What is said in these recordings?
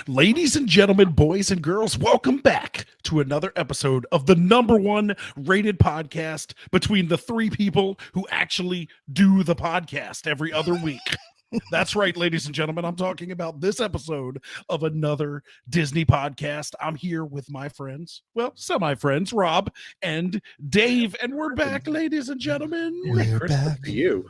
Ladies and gentlemen, boys and girls, welcome back to another episode of the #1 rated podcast between the three people who actually do the podcast every other week. That's right, ladies and gentlemen. I'm talking about this episode of another Disney podcast. I'm here with my friends, well, semi-friends, Rob and Dave, and we're back, ladies and gentlemen. We're back. To you.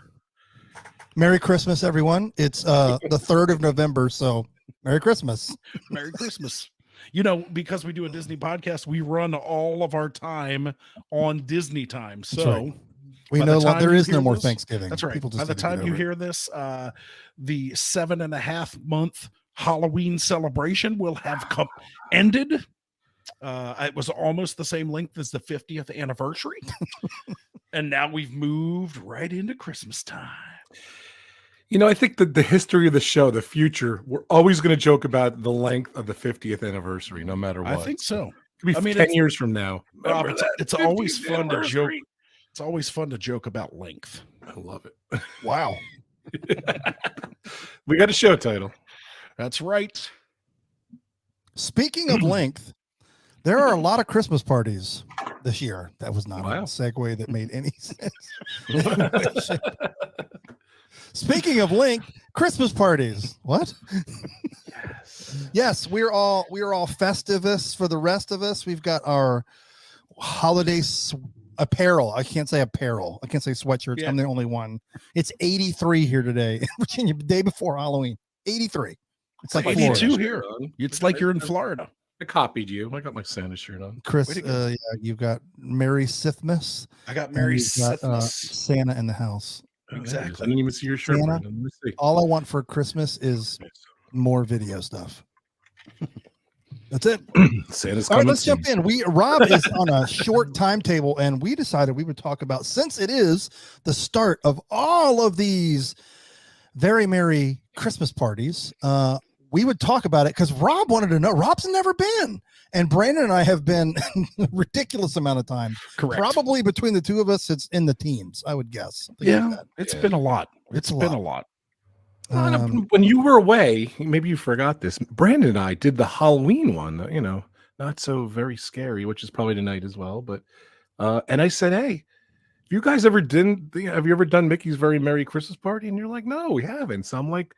Merry Christmas, everyone. It's the 3rd of November, so Merry Christmas. Merry Christmas. You know, because we do a Disney podcast, we run all of our time on Disney time. So right. We know there is no more Thanksgiving. That's right. People just by the time you hear this, the 7.5 month Halloween celebration will have ended. It was almost the same length as the 50th anniversary. And now we've moved right into Christmas time. You know, I think that the history of the show, the future, we're always going to joke about the length of the 50th anniversary, no matter what. I think so. It could be 10 years from now. Rob, it's always fun to joke. It's always fun to joke about length. I love it. Wow. We got a show title. That's right. Speaking of length, there are a lot of Christmas parties this year. That was not a segue that made any sense. Speaking of length, Christmas parties. What? Yes, we're all Festivus. For the rest of us, we've got our holiday apparel. I can't say apparel. I can't say sweatshirts. Yeah. I'm the only one. It's 83 here today in Virginia, day before Halloween. 83. It's like 82 here. It's like you're in Florida. I copied you. I got my Santa shirt on. Chris, yeah, you've got Merry Sithmas. I got Merry Sithmas. Santa in the house. Exactly. I didn't even see your shirt. Santa, all I want for Christmas is more video stuff. That's it. Santa's all right, let's jump in. Rob is on a short timetable, and we decided we would talk about, since it is the start of all of these very merry Christmas parties, we would talk about it because Rob wanted to know. Rob's never been, and Brandon and I have been a ridiculous amount of time. Correct. Probably between the two of us, it's in the teens, I would guess. Yeah, it's been a lot. It's been a lot. When you were away, maybe you forgot this. Brandon and I did the Halloween one, you know, not so very scary, which is probably tonight as well. But and I said, hey, you guys have you ever done Mickey's Very Merry Christmas Party? And you're like, no, we haven't. So I'm like,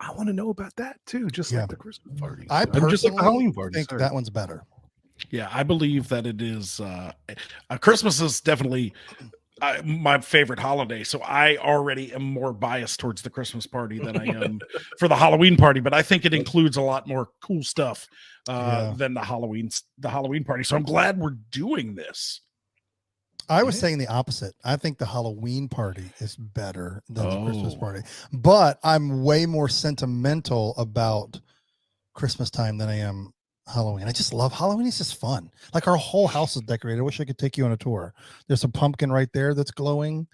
I want to know about that too, just like the Christmas party. I personally just like the Halloween party. Think that one's better. Yeah, I believe that it is. Christmas is definitely my favorite holiday, so I already am more biased towards the Christmas party than I am for the Halloween party. But I think it includes a lot more cool stuff than the Halloween party. So I'm glad we're doing this. I was saying the opposite. I think the Halloween party is better than the Christmas party, but I'm way more sentimental about Christmas time than I am Halloween. I just love Halloween. It's just fun. Like, our whole house is decorated. I wish I could take you on a tour. There's a pumpkin right there that's glowing.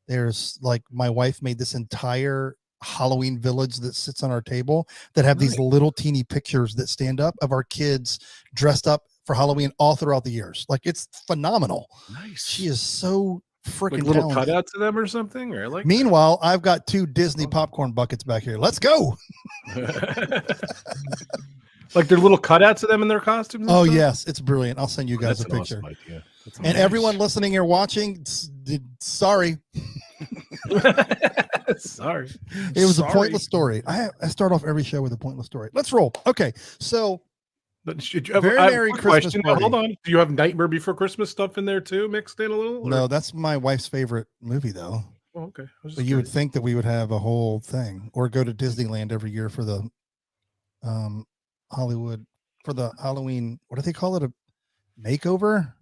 There's, like, my wife made this entire Halloween village that sits on our table that have these little teeny pictures that stand up of our kids dressed up for Halloween all throughout the years. Like, it's phenomenal. Nice. She is so freaking like little talented. cutouts of them or something, or like. Meanwhile, I've got 2 Disney popcorn buckets back here. Let's go. Like, they're little cutouts of them in their costumes. Oh yes, it's brilliant. I'll send you guys a picture. Awesome idea. And everyone listening or watching, sorry. Sorry. It was a pointless story. I start off every show with a pointless story. Let's roll. Okay, so very Merry Christmas party. Hold on. Do you have Nightmare Before Christmas stuff in there too, mixed in a little? Or? No, that's my wife's favorite movie, though. Oh, okay. But you would think that we would have a whole thing, or go to Disneyland every year for the Hollywood, for the Halloween. What do they call it? A makeover?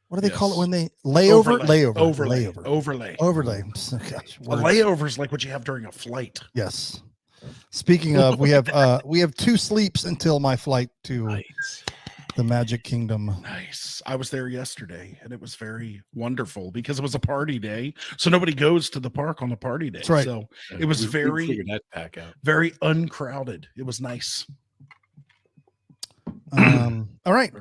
What do they call it when they overlay? Overlay. Gosh, a layover is like what you have during a flight. Yes. Speaking of, we have 2 sleeps until my flight to the Magic Kingdom. Nice. I was there yesterday, and it was very wonderful because it was a party day. So nobody goes to the park on a party day. That's right. So it was very uncrowded. It was nice. All right.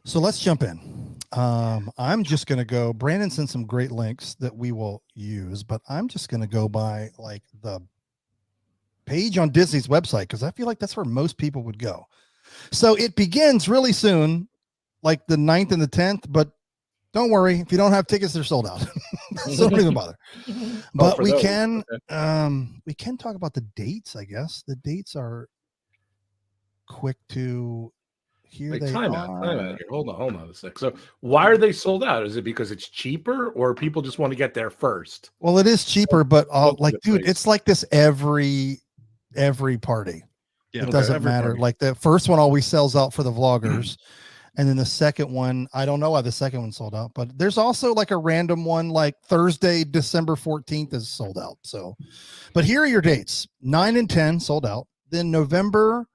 So let's jump in. I'm just going to go. Brandon sent some great links that we will use, but I'm just going to go by like the page on Disney's website because I feel like that's where most people would go. So it begins really soon, like the 9th and the 10th, but don't worry, if you don't have tickets, they're sold out. So don't even bother. But we can talk about the dates, I guess. The dates are quick to here. Like, They time are. out here. Hold on a sec. So why are they sold out? Is it because it's cheaper or people just want to get there first? Well, it is cheaper, but like, dude, place. it's like this every party. Yeah, It doesn't matter. everybody. Like the first one always sells out for the vloggers. And then the second one, I don't know why the second one sold out, but there's also like a random one, like Thursday, December 14th is sold out. So, but here are your dates. 9 and 10 sold out. Then November,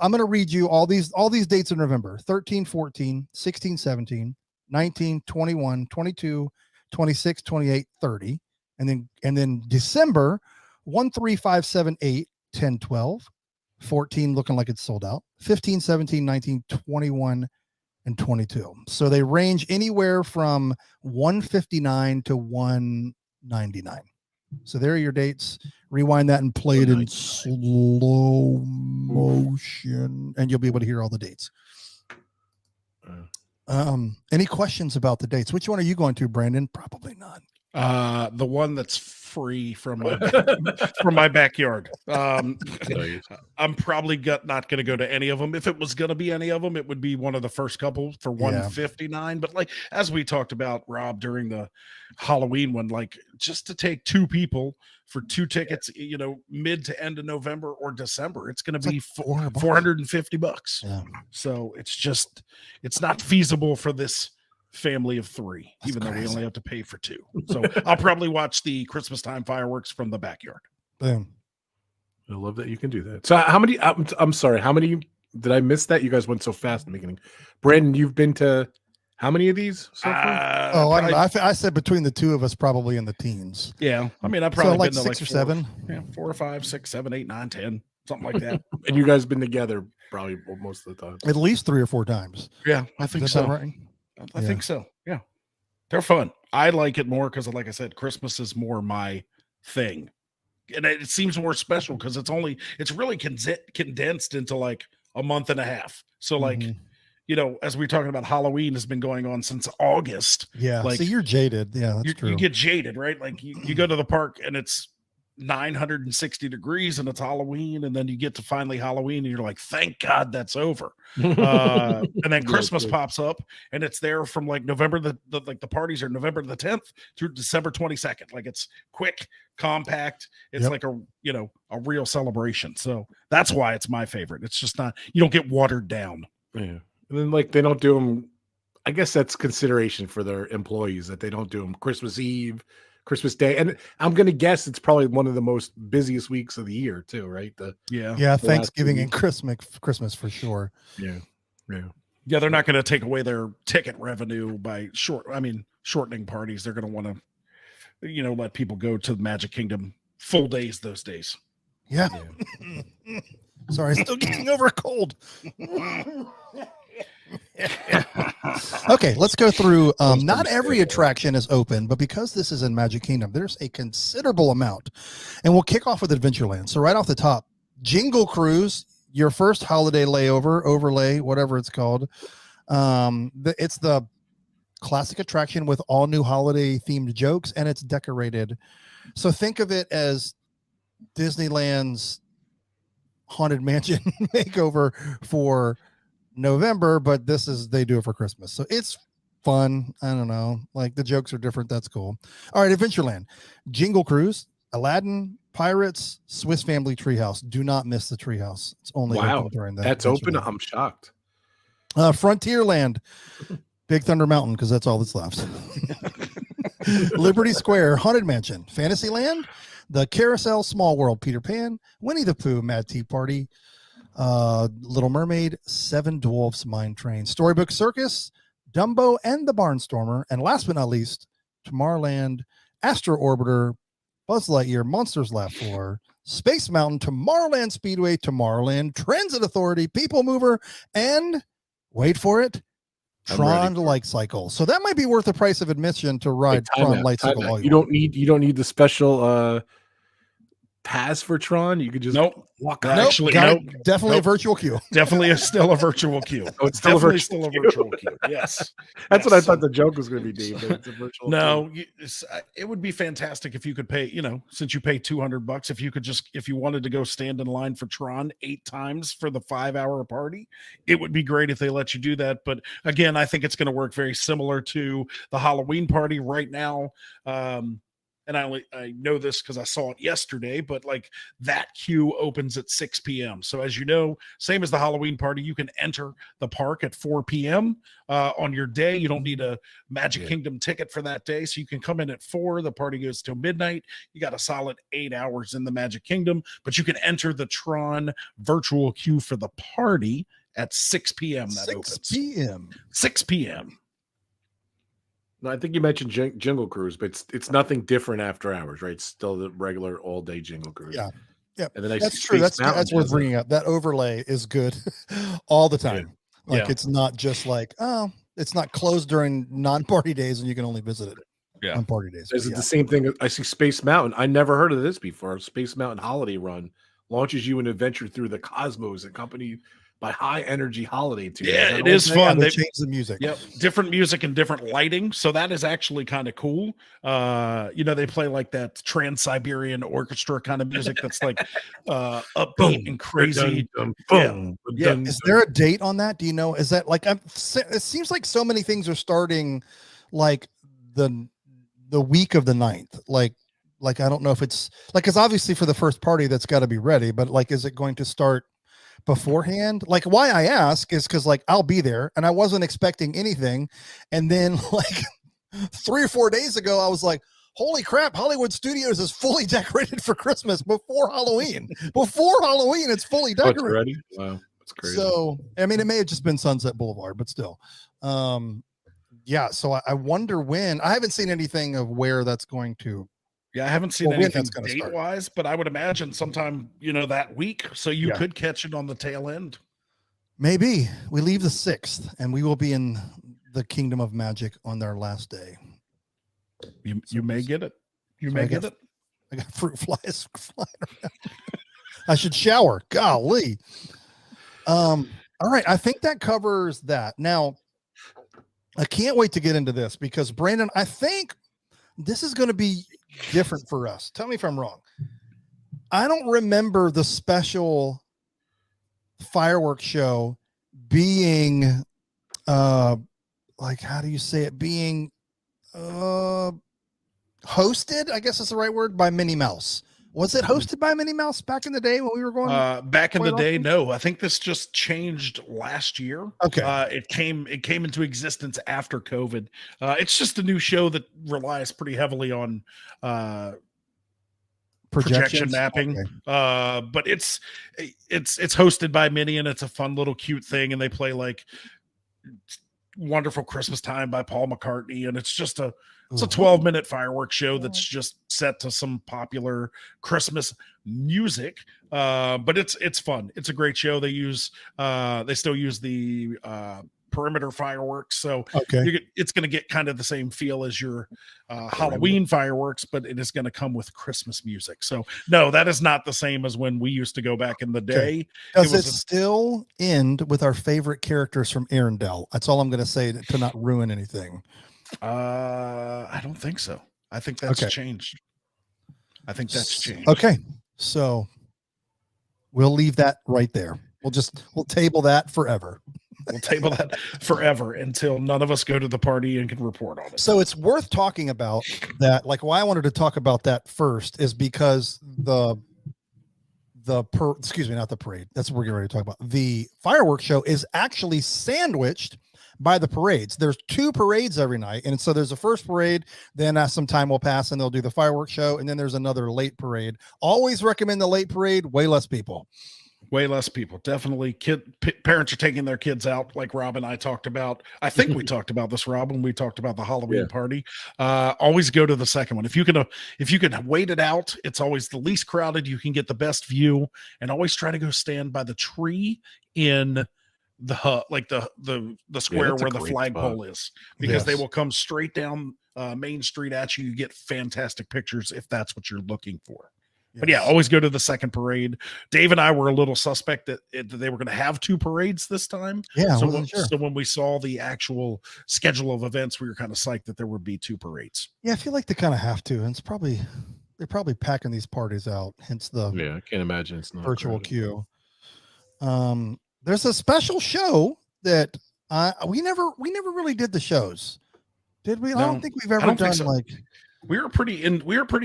I'm going to read you all these dates in November: 13, 14, 16, 17, 19, 21, 22, 26, 28, 30. And then December, 1, 3, 5, 7, 8, 10, 12, 14 looking like it's sold out, 15, 17, 19, 21, and 22. So they range anywhere from 159 to 199. So there are your dates. Rewind that and play it in slow motion, and you'll be able to hear all the dates. Any questions about the dates? Which one are you going to, Brandon? Probably none. The one that's free from my backyard. I'm probably not going to go to any of them. If it was going to be any of them, it would be one of the first couple for 159. But like, as we talked about, Rob, during the Halloween one, like just to take 2 people for 2 tickets, mid to end of November or December, it's going to be like $450. Yeah. So it's not feasible for this family of 3. That's even crazy. Though we only have to pay for 2. So I'll probably watch the Christmas time fireworks from the backyard. Boom. I love that you can do that. So how many, I'm sorry, how many did I miss that? You guys went so fast in the beginning. Brandon, you've been to how many of these so far? I don't know. I said between the 2 of us, probably in the teens. Yeah. I mean, I've probably like been to 6 or 7. Yeah, 4 or 5, 6, 7, 8, 9, 10, something like that. And you guys been together probably most of the time. At least 3 or 4 times. Yeah, I think so. Right? I think so. Yeah. They're fun. I like it more because, like I said, Christmas is more my thing. And it seems more special because it's really condensed into like a month and a half. So like, as we're talking about, Halloween has been going on since August. Yeah. Like, so you're jaded. Yeah, that's true. You get jaded, right? Like you go to the park and it's 960 degrees and it's Halloween, and then you get to finally Halloween and you're like, thank God that's over. And then Christmas pops up and it's there from like November the parties are November the 10th through December 22nd. Like it's quick, compact. It's like a real celebration. So that's why it's my favorite. It's just not, you don't get watered down. Yeah. And then like they don't do them. I guess that's consideration for their employees that they don't do them Christmas Eve, Christmas Day, and I'm gonna guess it's probably one of the most busiest weeks of the year too, right? Thanksgiving and Christmas for sure. Yeah. They're not going to take away their ticket revenue by shortening parties. They're going to want to, let people go to the Magic Kingdom full days those days. Yeah. Sorry, still getting over a cold. Okay, let's go through. Not every attraction is open, but because this is in Magic Kingdom, there's a considerable amount. And we'll kick off with Adventureland. So right off the top, Jingle Cruise, your first holiday overlay, whatever it's called. It's the classic attraction with all new holiday themed jokes, and it's decorated. So think of it as Disneyland's Haunted Mansion makeover for November, but they do it for Christmas. So it's fun. I don't know. Like the jokes are different. That's cool. All right. Adventureland, Jingle Cruise, Aladdin, Pirates, Swiss Family Treehouse. Do not miss the Treehouse. It's only open during that. That's open. I'm shocked. Frontierland, Big Thunder Mountain, because that's all that's left. Liberty Square, Haunted Mansion, Fantasyland, the Carousel, Small World, Peter Pan, Winnie the Pooh, Mad Tea Party, Little Mermaid, Seven Dwarfs Mine Train, Storybook Circus, Dumbo and the Barnstormer, and last but not least, Tomorrowland, Astro Orbiter, Buzz Lightyear, Monsters Laugh Floor, Space Mountain, Tomorrowland Speedway, Tomorrowland Transit Authority, People Mover, and wait for it, Tron Light Cycle. So that might be worth the price of admission to ride Tron Light Cycle. You don't need the special pass for Tron? You could just walk out. Nope, Actually, definitely a virtual queue. Definitely still a virtual queue. Oh, it's still Definitely a still a virtual queue. Yes. That's what I thought the joke was going to be, Dave. But it's a virtual queue. It would be fantastic if you could pay, since you pay $200, if you wanted to go stand in line for Tron 8 times for the 5-hour party, it would be great if they let you do that. But again, I think it's going to work very similar to the Halloween party right now. And I know this because I saw it yesterday, but like that queue opens at 6 p.m. So as you know, same as the Halloween party, you can enter the park at 4 p.m. On your day. You don't need a Magic Kingdom ticket for that day. So you can come in at 4. The party goes till midnight. You got a solid 8 hours in the Magic Kingdom, but you can enter the Tron virtual queue for the party at 6 p.m. That 6 opens. 6 p.m. No, I think you mentioned Jingle Cruise, but it's nothing different after hours, right? It's still the regular all-day Jingle Cruise. Yeah. And then that's true. That's worth bringing up. That overlay is good all the time. Like it's not just like, it's not closed during non-party days and you can only visit it on party days. Is it the same thing? I see Space Mountain. I never heard of this before. Space Mountain Holiday Run launches you an adventure through the cosmos, accompanied by high energy holiday tunes. Yeah, it is fun. They changed the music. Yep, different music and different lighting. So that is actually kind of cool. They play like that Trans-Siberian Orchestra kind of music that's like upbeat and crazy. Is there a date on that? Do you know? Is that like it seems like so many things are starting like the week of the 9th. Like I don't know if it's like, because obviously for the first party that's got to be ready, but like, is it going to start beforehand? Like, why I ask is because like I'll be there and I wasn't expecting anything, and then like 3 or 4 days ago I was like, holy crap, Hollywood Studios is fully decorated for Christmas before Halloween. It's fully decorated. Oh, it's ready? Wow, that's crazy. So I mean, it may have just been Sunset Boulevard, but still. So I wonder when. I haven't seen anything of where that's going to. Yeah, I haven't seen anything date-wise, but I would imagine sometime, that week. So you could catch it on the tail end. Maybe. We leave the 6th, and we will be in the Kingdom of Magic on their last day. You may get it. I got fruit flies flying around. I should shower. Golly. All right. I think that covers that. Now, I can't wait to get into this because, Brandon, I think this is going to be different for us. Tell me if I'm wrong. I don't remember the special fireworks show being like, how do you say it, being hosted, I guess is the right word, by Minnie Mouse. Was it hosted by Minnie Mouse back in the day when we were going? Back in the day, no. I think this just changed last year. Okay. It came into existence after COVID. It's just a new show that relies pretty heavily on projection mapping. Okay. But it's hosted by Minnie, and it's a fun little cute thing. And they play like Wonderful Christmas Time by Paul McCartney, and it's just a 12-minute fireworks show that's just set to some popular Christmas music. But it's fun. It's a great show. They still use the perimeter fireworks, so it's going to get kind of the same feel as your Halloween fireworks, but it is going to come with Christmas music. So no, that is not the same as when we used to go back in the day. Does it still end with our favorite characters from Arendelle? That's all I'm going to say to not ruin anything. I don't think so. I think that's changed. Okay, so we'll leave that right there. We'll table that forever. We'll table that forever until none of us go to the party and can report on it. So it's worth talking about that. Like, why I wanted to talk about that first is because not the parade. That's what we're getting ready to talk about. The fireworks show is actually sandwiched by the parades. There's 2 parades every night. And so there's a first parade, then some time will pass and they'll do the fireworks show. And then there's another late parade. Always recommend the late parade. Way less people. Definitely. Parents are taking their kids out, like Rob and I talked about. I think we talked about this, Rob, when we talked about the Halloween party. Always go to the second one. If you can wait it out, it's always the least crowded. You can get the best view, and always try to go stand by the tree in the square where the flagpole is, because they will come straight down Main Street at you. You get fantastic pictures if that's what you're looking for. But yeah, always go to the second parade. Dave and I were a little suspect that they were going to have 2 parades this time. Yeah, So when we saw the actual schedule of events, we were kind of psyched that there would be 2 parades. Yeah, I feel like they kind of have to, and they're probably packing these parties out. Hence the I can't imagine it's not virtual crowded. queue. There's a special show that we never really did the shows, did we? No, I don't think we've ever done so. like. We were pretty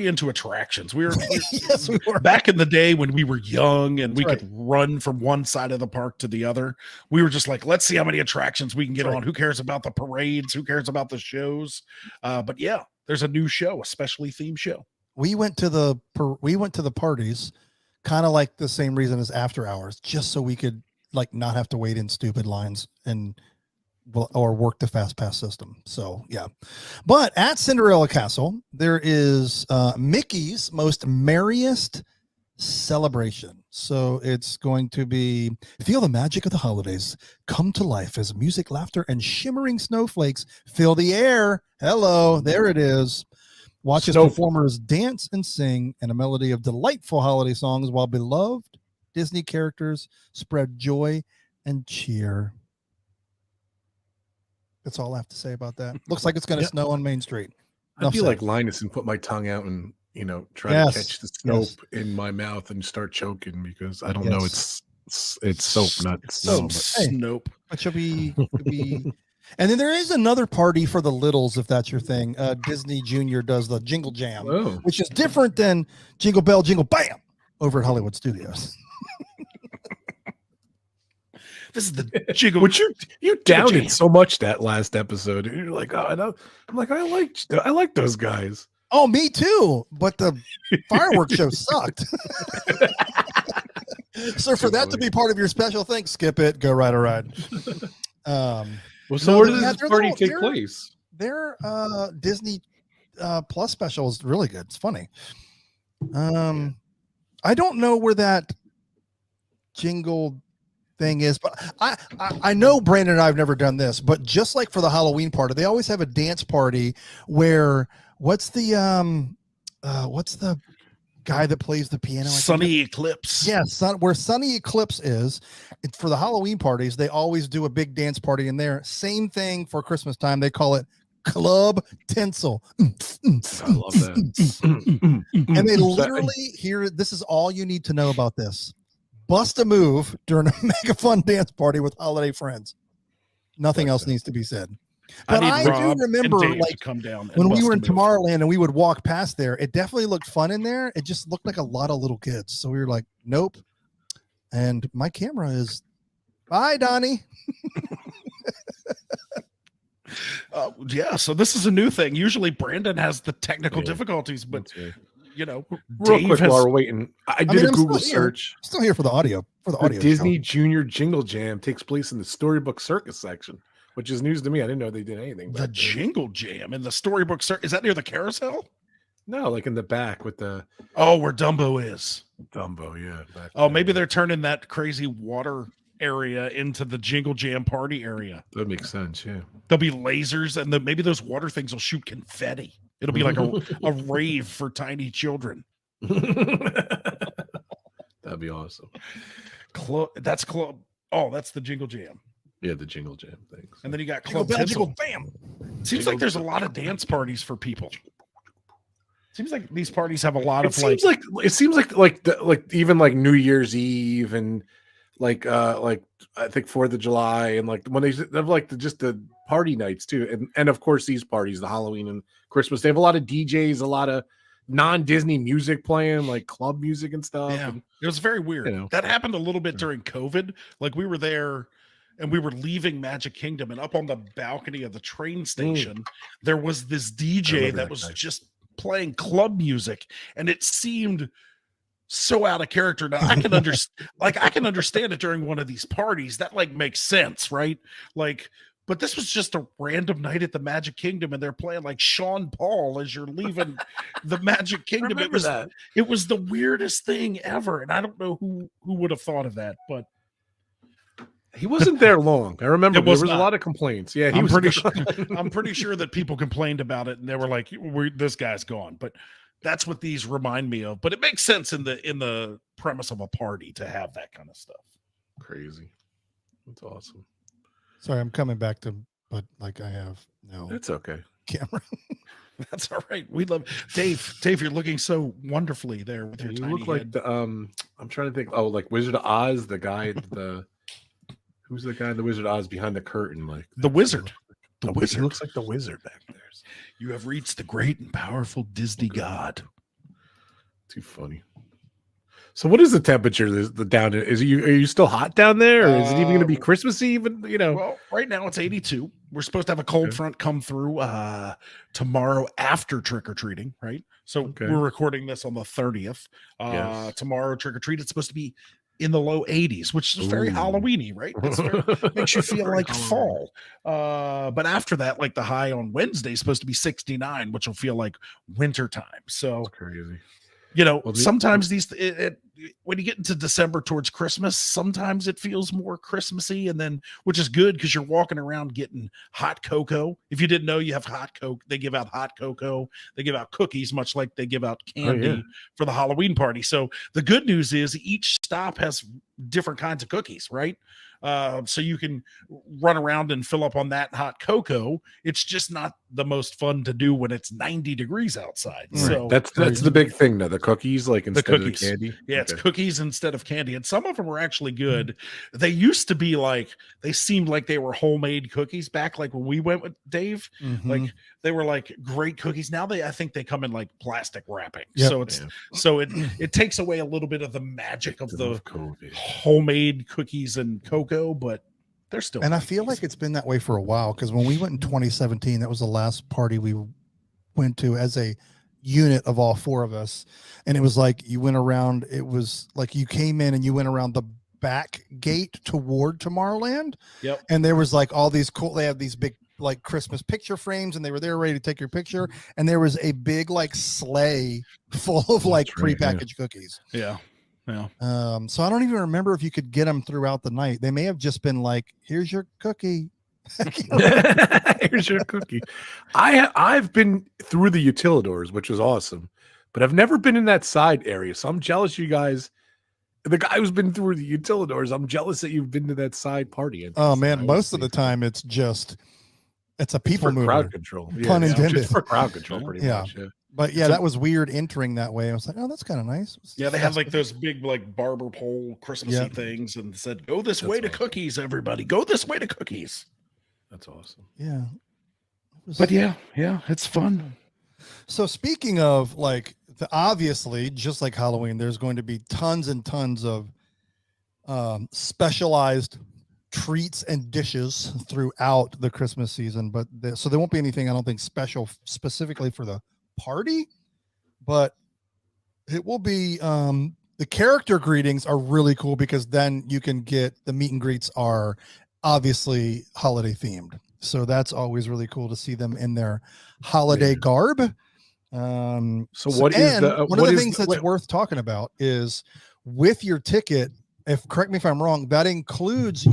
into attractions. We were Yes, we were. Back in the day when we were young and we That's could run from one side of the park to the other. We were just like, let's see how many attractions we can get That's on. Who cares about the parades? Who cares about the shows? But yeah, there's a new show, a specially themed show. We went to the parties, kind of like the same reason as after hours, just so we could like not have to wait in stupid lines or work the fast pass system. So yeah, but at Cinderella Castle there is Mickey's most merriest celebration. So it's going to be feel the magic of the holidays come to life as music, laughter, and shimmering snowflakes fill the air. Hello, there it is. Watch as performers dance and sing in a melody of delightful holiday songs while beloved Disney characters spread joy and cheer. That's all I have to say about that. Looks like it's going to snow on Main Street. I'd be like Linus and put my tongue out and try to catch the snow in my mouth and start choking because I don't know. It's soap, not snow. Snope. But you'll be. And then there is another party for the littles, if that's your thing. Disney Junior does the Jingle Jam, which is different than Jingle Bell, Jingle Bam over at Hollywood Studios. This is the Jingle. Which you doubted so much that last episode. You're like, oh, I know. I'm like, I like those guys. Oh, me too. But the fireworks show sucked. So for that to be part of your special thing, skip it. Go ride a ride. So where does this party take place? Their Disney Plus special is really good. It's funny. I don't know where that jingle thing is, but I know Brandon and I have never done this, but just like for the Halloween party, they always have a dance party where what's the guy that plays the piano? Sunny Eclipse. Yes, where Sunny Eclipse is. For the Halloween parties, they always do a big dance party in there. Same thing for Christmas time. They call it Club Tinsel. I love that. And they literally this is all you need to know about this. Bust a move during a mega fun dance party with holiday friends. Nothing else needs to be said. But I do remember, like, come down when we were in Tomorrowland and we would walk past there, it definitely looked fun in there. It just looked like a lot of little kids. So we were like, nope. And my camera is, bye, Donnie. Yeah, so this is a new thing. Usually Brandon has the technical difficulties, but real Dave quick while we're waiting, I did a Google search. I'm still here for the audio. Disney Junior Jingle Jam takes place in the Storybook Circus section, which is news to me. I didn't know they did anything. The Jingle Jam in the Storybook Circus. Is that near the carousel? No, like in the back with the where Dumbo is. Dumbo, yeah. Oh, maybe they're turning that crazy water area into the Jingle Jam party area. That makes sense, yeah. There'll be lasers, and maybe those water things will shoot confetti. It'll be like a rave for tiny children. That'd be awesome. That's Club. Oh, that's the Jingle Jam. Yeah, the Jingle Jam thing. And then you got Club Tinsel. Bam. Seems like there's a lot of dance parties for people. Seems like these parties have a lot of it seems like even like New Year's Eve and like I think 4th of July and like when they have like just the party nights too. And of course these parties, the Halloween and Christmas, they have a lot of DJs, a lot of non-Disney music playing, like club music and stuff. Yeah, and, it was very weird. That happened a little bit during COVID. Like we were there and we were leaving Magic Kingdom, and up on the balcony of the train station, there was this DJ that was just playing club music, and it seemed so out of character. Now I can understand, I can understand it during one of these parties. That like makes sense, right? Like, but this was just a random night at the Magic Kingdom, and they're playing like Sean Paul as you're leaving the Magic Kingdom. It was the weirdest thing ever, and I don't know who would have thought of that, but he wasn't there long. I remember there was a lot of complaints. Yeah, I'm pretty sure that people complained about it, and they were like, "This guy's gone." But that's what these remind me of. But it makes sense in the premise of a party to have that kind of stuff. Crazy. That's awesome. Sorry, I'm coming back to, but like I have no It's okay. camera. That's all right. We love Dave. Dave, you're looking so wonderfully there with your You tiny look like head. the I'm trying to think. Oh, like Wizard of Oz, the guy who's the guy in the Wizard of Oz behind the curtain, like The wizard. The He wizard. looks like the wizard back there. You have reached the great and powerful Disney god. Too funny. So what is the temperature down there? Are you still hot down there, or is it even going to be Christmas Eve? Well, right now it's 82. We're supposed to have a cold front come through tomorrow after trick-or-treating, right? So we're recording this on the 30th. Yes. Tomorrow trick-or-treat, it's supposed to be in the low 80s, which is very Halloween-y, right? Makes you feel like fall. But after that, like the high on Wednesday is supposed to be 69, which will feel like wintertime. So That's crazy. Sometimes when you get into December towards Christmas, sometimes it feels more Christmassy, and then which is good because you're walking around getting hot cocoa. If you didn't know, you have hot coke. They give out hot cocoa. They give out cookies, much like they give out candy for the Halloween party. So the good news is each stop has different kinds of cookies, right? So you can run around and fill up on that hot cocoa. It's just not the most fun to do when it's 90 degrees outside. Right. So that's the big thing now. The cookies, like instead of the candy. Yeah, it's cookies instead of candy. And some of them are actually good. They used to be they seemed like they were homemade cookies back like when we went with Dave. Like they were like great cookies. Now I think they come in like plastic wrapping. Yep. So it takes away a little bit of the magic of the homemade cookies and cocoa, but they're still I feel like it's been that way for a while, because when we went in 2017, that was the last party we went to as a unit of all four of us, and it was like you went around, it was like you came in and you went around the back gate toward Tomorrowland. Yep. And there was like all these they have these big like Christmas picture frames, and they were there ready to take your picture, and there was a big like sleigh full of like prepackaged cookies. Yeah. So I don't even remember if you could get them throughout the night. They may have just been like, here's your cookie. Here's your cookie. I've been through the utilidors, which was awesome, but I've never been in that side area. So I'm jealous, you guys. The guy who's been through the utilidors, I'm jealous that you've been to that side party. Oh man, most of the time it's a people mover. Crowd control. Pun intended. Just for crowd control, pretty much. Yeah. But yeah, that was weird entering that way. I was like, oh, that's kind of nice. Yeah, they had like those big like barber pole Christmassy things, and said, "Go this way to cookies, everybody. Go this way to cookies." That's awesome. Yeah. But yeah, it's fun. So speaking of like, obviously, just like Halloween, there's going to be tons and tons of specialized treats and dishes throughout the Christmas season. But so there won't be anything, I don't think, special specifically for the party, but it will be the character greetings are really cool, because then you can get the meet and greets are obviously holiday themed, so that's always really cool to see them in their holiday garb. One of the things that's worth talking about is with your ticket, correct me if I'm wrong, that includes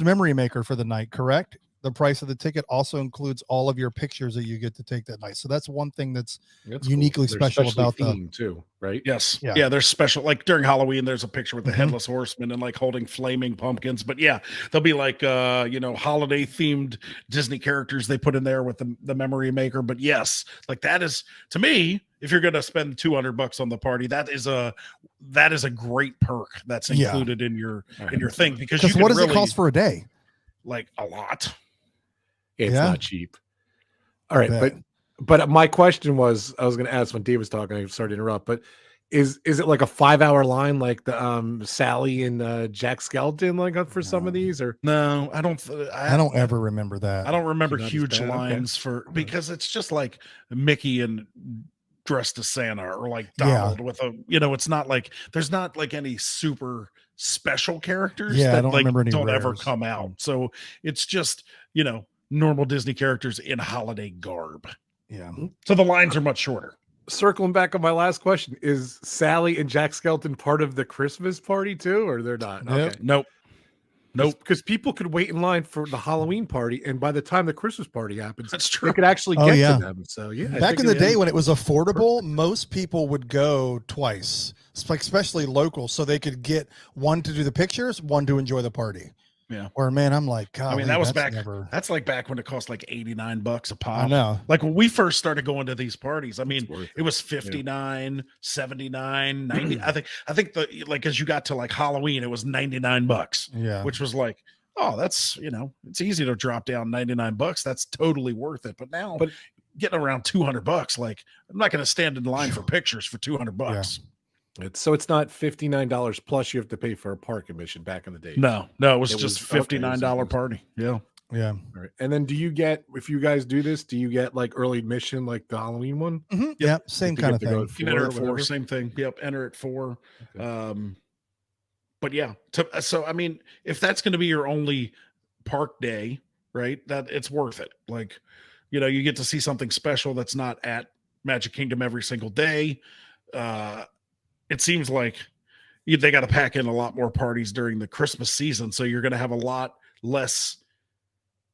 Memory Maker for the night, correct? The price of the ticket also includes all of your pictures that you get to take that night. So that's one thing that's uniquely special about the too, right? Yes. Yeah. There's special, like during Halloween, there's a picture with the headless horseman and like holding flaming pumpkins. But yeah, there'll be like holiday themed Disney characters they put in there with the Memory Maker. But yes, like that is, to me, if you're going to spend $200 on the party, that is a great perk that's included in your thing, because what does it cost for a day? Like a lot. It's not cheap. All right, but my question was, I was going to ask when Dave was talking, I'm sorry to interrupt, but is it like a 5-hour line like the Sally and Jack Skeleton like for some of these, or no? I don't ever remember that. I don't remember huge lines because it's just like Mickey and dressed as Santa, or like Donald with a, it's not like there's not like any super special characters that don't ever come out. So it's just, normal Disney characters in holiday garb. Yeah. So the lines are much shorter. Circling back on my last question, is Sally and Jack Skeleton part of the Christmas party too, or they're not? Okay. Nope. Nope. Because people could wait in line for the Halloween party, and by the time the Christmas party happens, That's true. they could actually Oh, get yeah. to them. So yeah, I Back think in the it day is- when it was affordable, most people would go twice, especially local, so they could get one to do the pictures, one to enjoy the party. Yeah. Or man, I'm like, God, I mean, that was back. Never... That's like back when it cost like $89 a pop. I know. Like when we first started going to these parties, I mean, It's worth it was 59, 79, 90. I think the like as you got to like Halloween, it was $99. Yeah. Which was like, oh, that's it's easy to drop down $99. That's totally worth it. But now, getting around $200, like I'm not going to stand in line for pictures for $200. It's not $59 plus you have to pay for a park admission back in the day. No, it was just $59 party. Yeah. Yeah. All right. And then do you get, if you guys do this, do you get like early admission like the Halloween one? Mm-hmm. Yeah, same kind of thing. You can enter at 4, same thing. Yep, enter at 4. Okay. But yeah, so I mean, if that's going to be your only park day, right? That it's worth it. Like, you get to see something special that's not at Magic Kingdom every single day. It seems like they got to pack in a lot more parties during the Christmas season. So you're going to have a lot less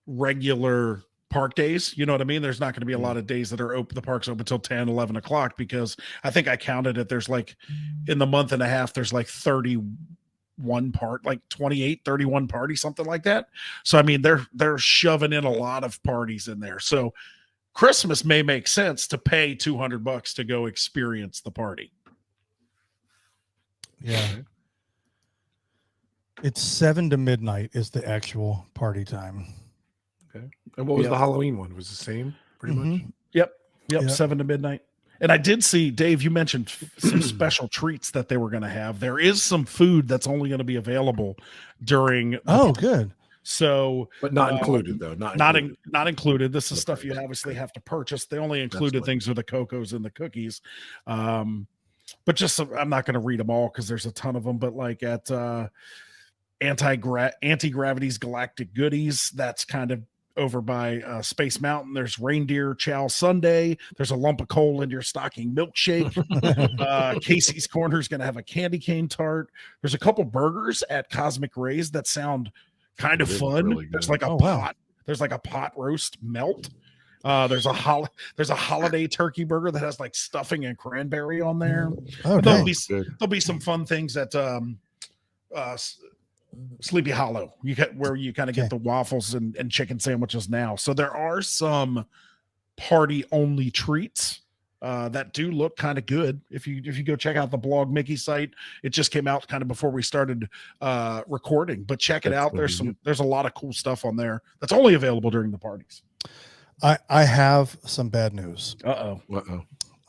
regular park days. You know what I mean? There's not going to be a lot of days that are open. The park's open until 10, 11 o'clock, because I think I counted it. There's like in the month and a half, there's like 31 like 28, 31 parties, something like that. So, I mean, they're shoving in a lot of parties in there. So Christmas may make sense to pay $200 to go experience the party. Yeah. It's 7 to midnight is the actual party time. Okay. And what was the Halloween one? Was the same pretty much? Yep. 7 to midnight. And I did see, Dave, you mentioned some special treats that they were going to have. There is some food that's only going to be available during. Good. So, but not included though. Not included. This is stuff you obviously have to purchase. They only included things with the cocos and the cookies. But just I'm not going to read them all because there's a ton of them. But like at Anti-Gravity's Galactic Goodies, that's kind of over by Space Mountain. There's reindeer chow sundae. There's a lump of coal in your stocking milkshake. Casey's Corner is going to have a candy cane tart. There's a couple burgers at Cosmic Rays that sound kind of fun. Really there's like a pot. Wow. There's like a pot roast melt. There's a holiday turkey burger that has like stuffing and cranberry on there. There'll be some fun things at Sleepy Hollow. Where you kind of get the waffles and chicken sandwiches now. So there are some party only treats that do look kind of good. If you go check out the Blog Mickey site, it just came out kind of before we started recording. But check it out. There's a lot of cool stuff on there that's only available during the parties. I have some bad news. Uh-oh.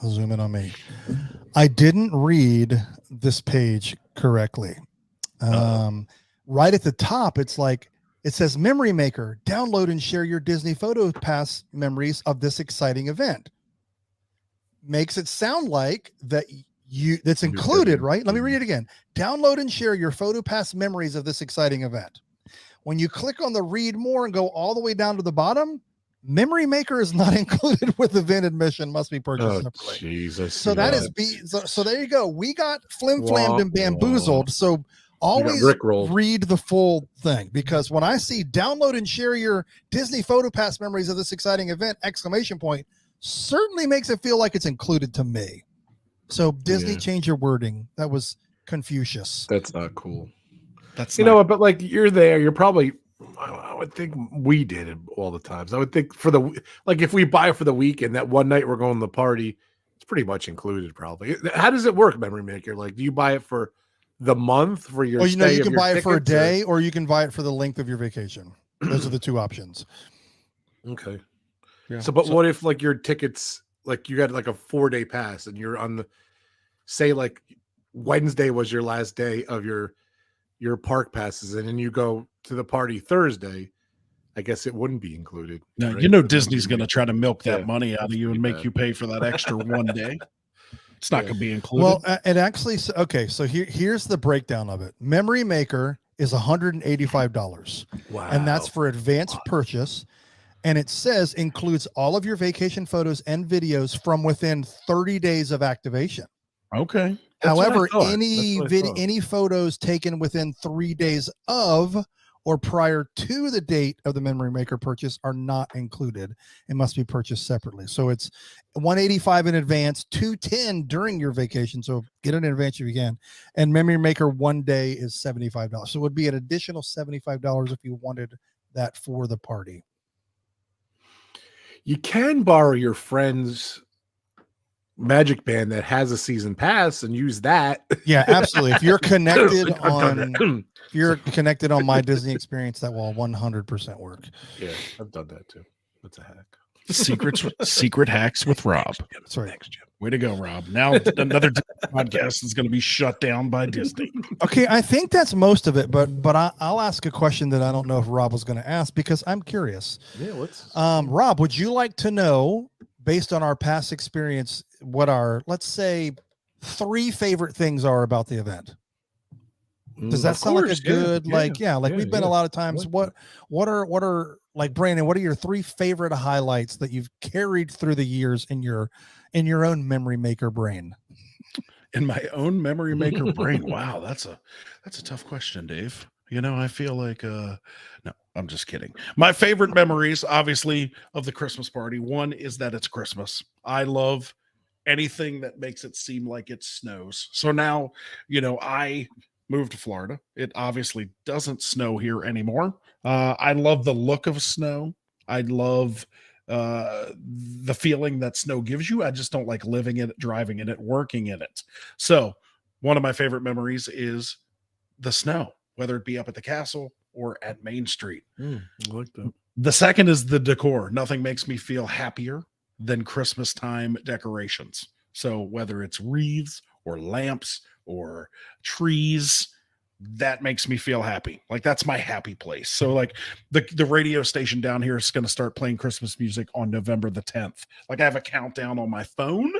I'll zoom in on me. I didn't read this page correctly. Right at the top, it says Memory Maker, download and share your Disney Photo Pass memories of this exciting event. Makes it sound like that's included, right? Let me read it again. Download and share your Photo Pass memories of this exciting event. When you click on the read more and go all the way down to the bottom, Memory Maker is not included with event admission, must be purchased separately. Jesus. So that is so there you go. We got flim-flammed and bamboozled. So always read the full thing, because when I see download and share your Disney Photo Pass memories of this exciting event, ! Certainly makes it feel like it's included to me. So Disney, change your wording. That was Confucius. That's not cool. That's know what, but like you're there, you're probably. I would think we did it all the times. I would think if we buy it for the weekend, that one night we're going to the party, it's pretty much included probably. How does it work, Memory Maker? Like, do you buy it for the month for your you can buy it for a day or you can buy it for the length of your vacation. Those are the two options. Okay. Yeah. So what if like your tickets, like you got like a 4-day pass and you're on say like Wednesday was your last day of your park passes, and then you go to the party Thursday, I guess it wouldn't be included. No, right? Disney's going to try to milk that money out of you and make you pay for that extra one day. It's not going to be included. Well, and actually, so here's the breakdown of it. Memory Maker is $185. Wow. And that's for advanced purchase. And it says includes all of your vacation photos and videos from within 30 days of activation. Okay. However, any photos taken within 3 days of or prior to the date of the memory maker purchase are not included and must be purchased separately. So it's $185 in advance, $210 during your vacation. So get it in advance if you can. And memory maker one day is $75. So it would be an additional $75 if you wanted that for the party. You can borrow your friend's Magic Band that has a season pass and use that. Yeah, absolutely. If you're connected on My Disney Experience, that will 100% work. Yeah, I've done that too. That's a hack. Secret hacks with Rob. That's right. Thanks, Jim. Way to go, Rob. Now another podcast is going to be shut down by Disney. Okay, I think that's most of it, but I'll ask a question that I don't know if Rob was going to ask because I'm curious. Yeah, let's. Rob, would you like to know, based on our past experience, what our, let's say, 3 favorite things are about the event? Does that sound like a good, we've been a lot of times. What are like, Brandon, what are your 3 favorite highlights that you've carried through the years in your own memory maker brain? In my own memory maker brain. Wow, that's a tough question, Dave. You know, I feel like no, I'm just kidding. My favorite memories, obviously, of the Christmas party. One is that it's Christmas. I love anything that makes it seem like it snows. So now, you know, I moved to Florida. It obviously doesn't snow here anymore. I love the look of snow. I love the feeling that snow gives you. I just don't like living in it, driving in it, working in it. So one of my favorite memories is the snow, whether it be up at the castle or at Main Street. I like that. The second is the decor. Nothing makes me feel happier than Christmas time decorations. So whether it's wreaths or lamps or trees, that makes me feel happy. Like, that's my happy place. So like the radio station down here is going to start playing Christmas music on November the 10th. Like, I have a countdown on my phone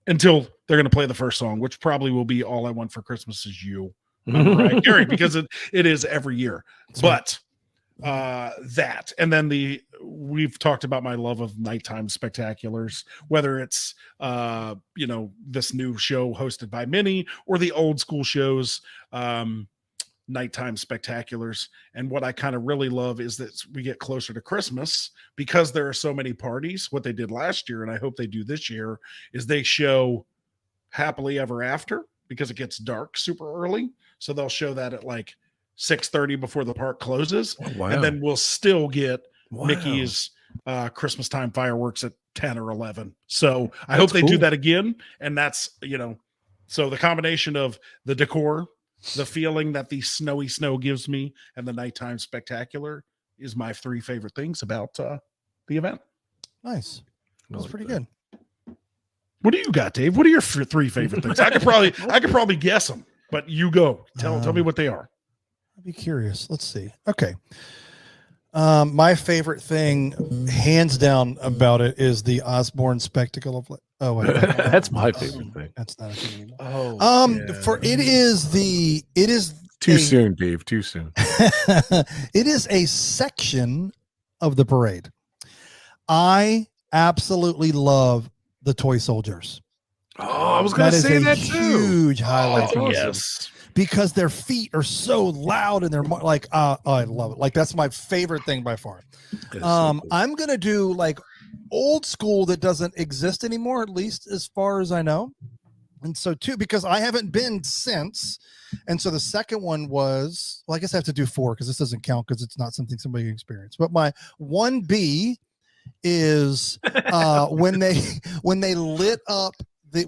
until they're going to play the first song, which probably will be All I Want for Christmas Is You, Mariah Carey, because it is every year. But that, and then we've talked about my love of nighttime spectaculars, whether it's you know, this new show hosted by Minnie or the old school shows, nighttime spectaculars. And what I kind of really love is that we get closer to Christmas, because there are so many parties. What they did last year, and I hope they do this year, is they show Happily Ever After, because it gets dark super early. So they'll show that at like 6:30 before the park closes. Oh, wow. And then we'll still get Mickey's Christmas time fireworks at 10 or 11. So I hope they do that again. And that's, you know, so the combination of the decor, the feeling that the snowy snow gives me, and the nighttime spectacular is my 3 favorite things about the event. Nice. That's pretty good. What do you got, Dave? What are your 3 favorite things? I could probably guess them, but you go. Tell me what they are. I'd be curious. Let's see. Okay. My favorite thing, hands down, about it is the Osborne spectacle of. Oh, wait, that's my favorite thing. That's not a thing anymore. Oh, for it is too soon, Dave. Too soon. It is a section of the parade. I absolutely love the toy soldiers. Oh, I was going to say that too. Huge highlight. Oh, yes. Because their feet are so loud and they're like, I love it. Like, that's my favorite thing by far. So cool. I'm going to do like old school that doesn't exist anymore, at least as far as I know. And so too, because I haven't been since. And so the second one was, well, I guess I have to do 4 because this doesn't count because it's not something somebody can experience. But my 1B is when they lit up,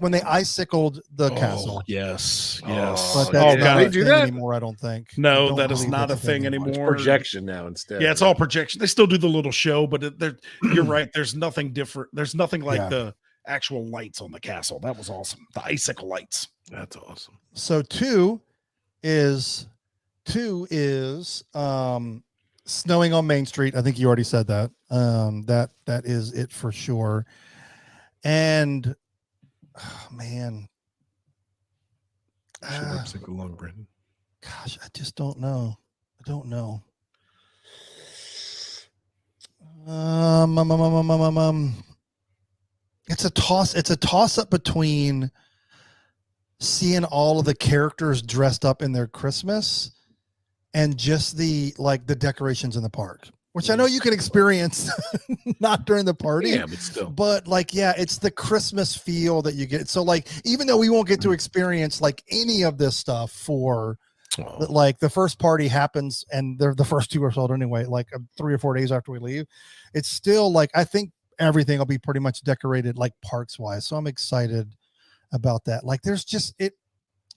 when they icicled the castle. Yes. But that's not a thing anymore, I don't think. No, that is not a thing anymore. It's projection now instead. Yeah, it's all projection. They still do the little show, but you're right. There's nothing different. There's nothing like the actual lights on the castle. That was awesome. The icicle lights. That's awesome. So 2 is snowing on Main Street. I think you already said that. That is it for sure. And oh, man. Sing along, Brandon. Gosh, I just don't know. I don't know. It's a toss up between seeing all of the characters dressed up in their Christmas and just the decorations in the park, which I know you can experience not during the party. Yeah, but still. But it's the Christmas feel that you get. So even though we won't get to experience any of this stuff for the first party happens and they're the first 2 are sold anyway, 3 or 4 days after we leave, it's still I think everything will be pretty much decorated parks wise. So I'm excited about that. There's just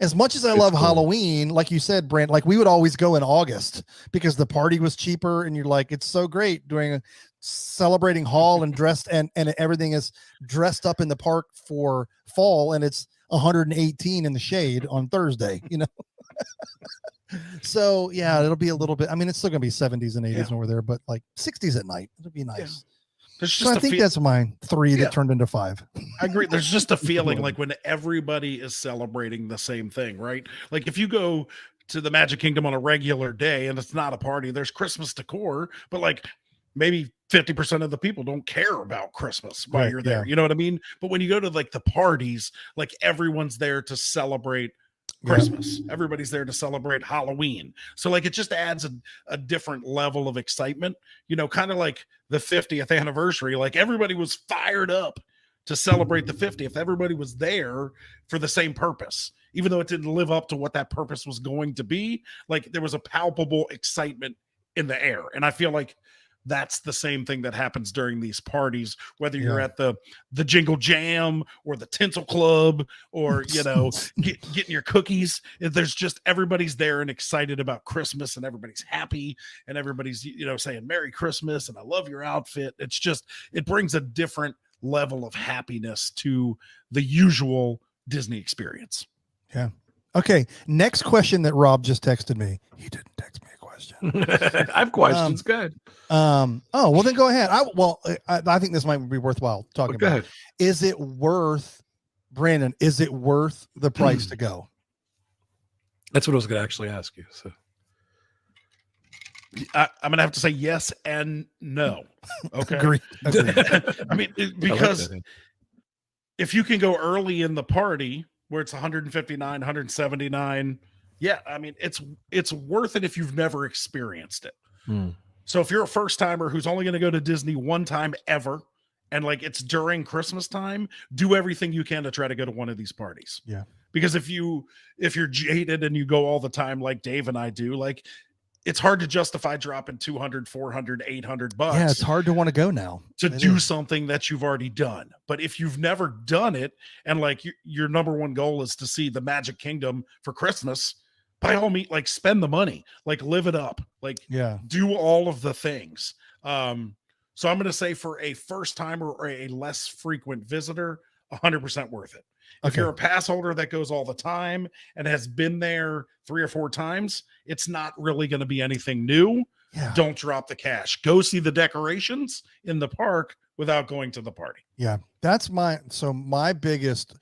as much as I love cool. Halloween, like you said, Brent, we would always go in August because the party was cheaper and you're it's so great doing celebrating hall and dressed and everything is dressed up in the park for fall and it's 118 in the shade on Thursday, So yeah, it'll be a little bit, it's still gonna be 70s and 80s when we're there, but 60s at night, it'll be nice. Yeah. So I think that's my 3 that turned into 5. I agree. There's just a feeling when everybody is celebrating the same thing, right? If you go to the Magic Kingdom on a regular day and it's not a party, there's Christmas decor, but maybe 50% of the people don't care about Christmas while you're there. Yeah. You know what I mean? But when you go to the parties, everyone's there to celebrate Christmas. Yeah. Everybody's there to celebrate Halloween. So it just adds a different level of excitement, kind of like the 50th anniversary. Everybody was fired up to celebrate the 50th. Everybody was there for the same purpose, even though it didn't live up to what that purpose was going to be. There was a palpable excitement in the air. And I feel that's the same thing that happens during these parties, whether you're at the Jingle Jam or the Tinsel Club or, getting your cookies. There's just everybody's there and excited about Christmas and everybody's happy and everybody's, saying Merry Christmas and I love your outfit. It's just, it brings a different level of happiness to the usual Disney experience. Yeah. Okay. Next question that Rob just texted me. He didn't text me a question. I have questions. Good. Well then go ahead. I think this might be worthwhile talking about. Ahead. Is it worth, Brandon, is it worth the price to go? That's what I was going to actually ask you. So I'm going to have to say yes and no. Okay. Agreed. Because if you can go early in the party where it's 159, 179, yeah, it's worth it if you've never experienced it. So if you're a first timer who's only going to go to Disney one time ever, and it's during Christmas time, do everything you can to try to go to one of these parties. Yeah. Because if you're jaded and you go all the time, like Dave and I do, it's hard to justify dropping 200, 400, 800 bucks. Yeah. It's hard to want to go now to do something that you've already done. But if you've never done it and your number one goal is to see the Magic Kingdom for Christmas, by all means, spend the money, live it up, do all of the things. So I'm going to say for a first timer or a less frequent visitor, 100% worth it. If you're a pass holder that goes all the time and has been there 3 or 4 times, it's not really going to be anything new. Yeah. Don't drop the cash. Go see the decorations in the park without going to the party. Yeah. That's my biggest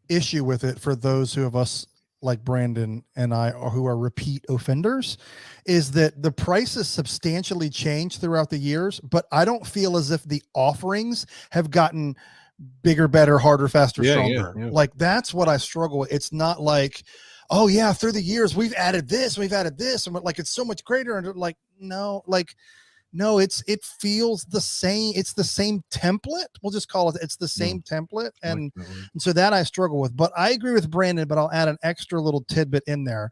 issue with it for those of us like Brandon and I who are repeat offenders is that the prices substantially changed throughout the years, but I don't feel as if the offerings have gotten bigger, better, harder, faster, stronger. Yeah. That's what I struggle with. It's not oh yeah, through the years we've added this, and it's so much greater. And no, it feels the same. It's the same template. We'll just call it. It's the same template. And so that I struggle with, but I agree with Brandon, but I'll add an extra little tidbit in there.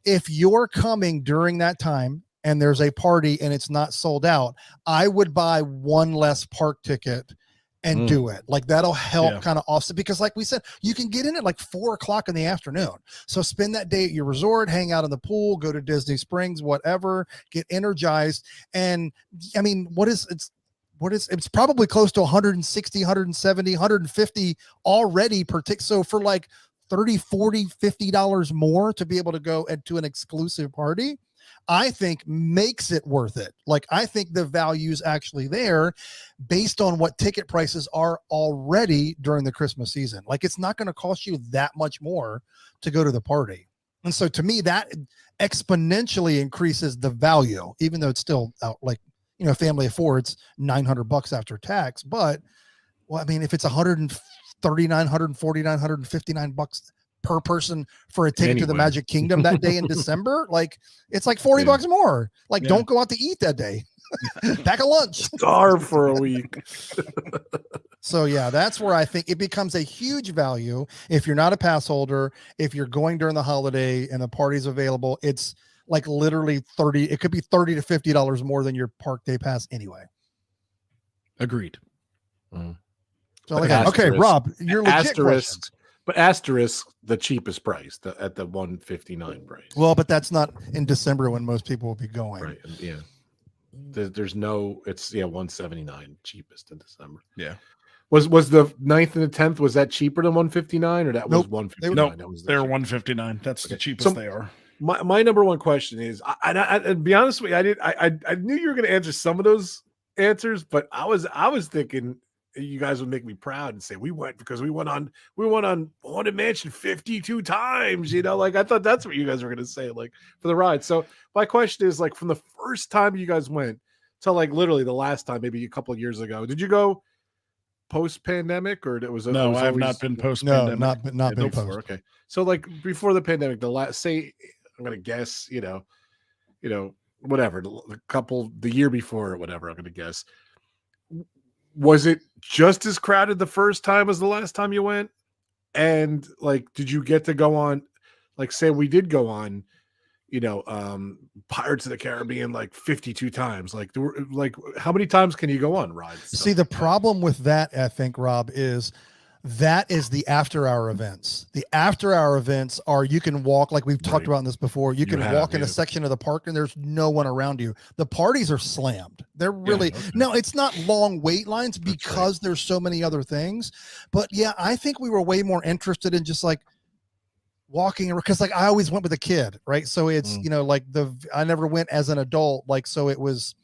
If you're coming during that time and there's a party and it's not sold out, I would buy one less park ticket and do it. That'll help kind of offset, because like we said, you can get in at 4:00 in the afternoon. So spend that day at your resort, hang out in the pool, go to Disney Springs, whatever, get energized. And it's probably close to 160, 170, 150 already per ticket. So for $30, $40, $50 more to be able to go to an exclusive party, I think makes it worth it. I think the value's actually there based on what ticket prices are already during the Christmas season. It's not going to cost you that much more to go to the party. And so to me, that exponentially increases the value, even though it's still out family of 4, it's $900 after tax. But if it's $139, $149, $159 per person for a ticket to the Anyway. Magic Kingdom that day in December. Like it's like $40 more. Like don't go out to eat that day. Pack a lunch. Starve for a week. So yeah, that's where I think it becomes a huge value if you're not a pass holder. If you're going during the holiday and the party's available, it's like literally 30. It could be $30 to $50 more than your park day pass anyway. Agreed. So like, okay, Rob, you're legit questions. But asterisk the cheapest price at the $159 price. Well, but that's not in December when most people will be going. Right. Yeah. There's no. It's $179 cheapest in December. Yeah. Was the 9th and the 10th, was that cheaper than $159 or that was $159? No, they're $159. That's the cheapest they are. My number one question is, I to be honest with you, I knew you were going to answer some of those answers, but I was thinking you guys would make me proud and say we went on Haunted Mansion 52 times. You know, like I thought that's what you guys were going to say, like for the ride. So my question is, like, from the first time you guys went to like literally the last time, maybe a couple of years ago, did you go post-pandemic or it was? No, I have not been post-pandemic. No, not been post. Okay, so like before the pandemic, I'm gonna guess, whatever, the year before or whatever, I'm gonna guess. Was it just as crowded the first time as the last time you went? And like, did you get to go on, like, say we did go on, Pirates of the Caribbean like 52 times? Like, how many times can you go on rides? See, the problem with that, I think, Rob, is that is the after-hour events. The after-hour events are you can walk, like we've talked about in this before. You can walk in a section of the park and there's no one around you. The parties are slammed. They're really no. It's not long wait lines because there's so many other things. But yeah, I think we were way more interested in just like walking, because like I always went with a kid, right? So it's like I never went as an adult, like so it was